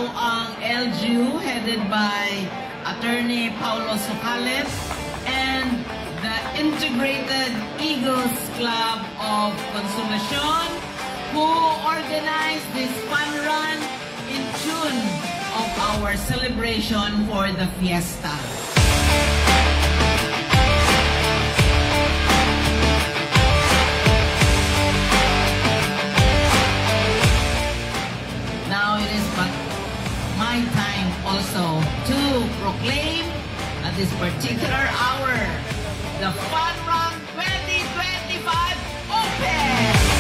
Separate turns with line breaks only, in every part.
ato ang LGU headed by Attorney Paulo Socales and the Integrated Eagles Club of Consolacion, who organized this fun run in June of our celebration for the fiesta. Now it is but my time also to proclaim at this particular hour the Fun Run 2025 Open!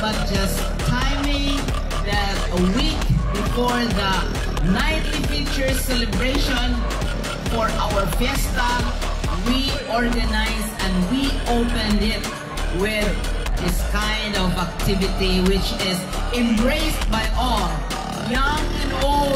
But just timing that a week before the nightly feature celebration for our fiesta, we organized and we opened it with this kind of activity which is embraced by all, young and old.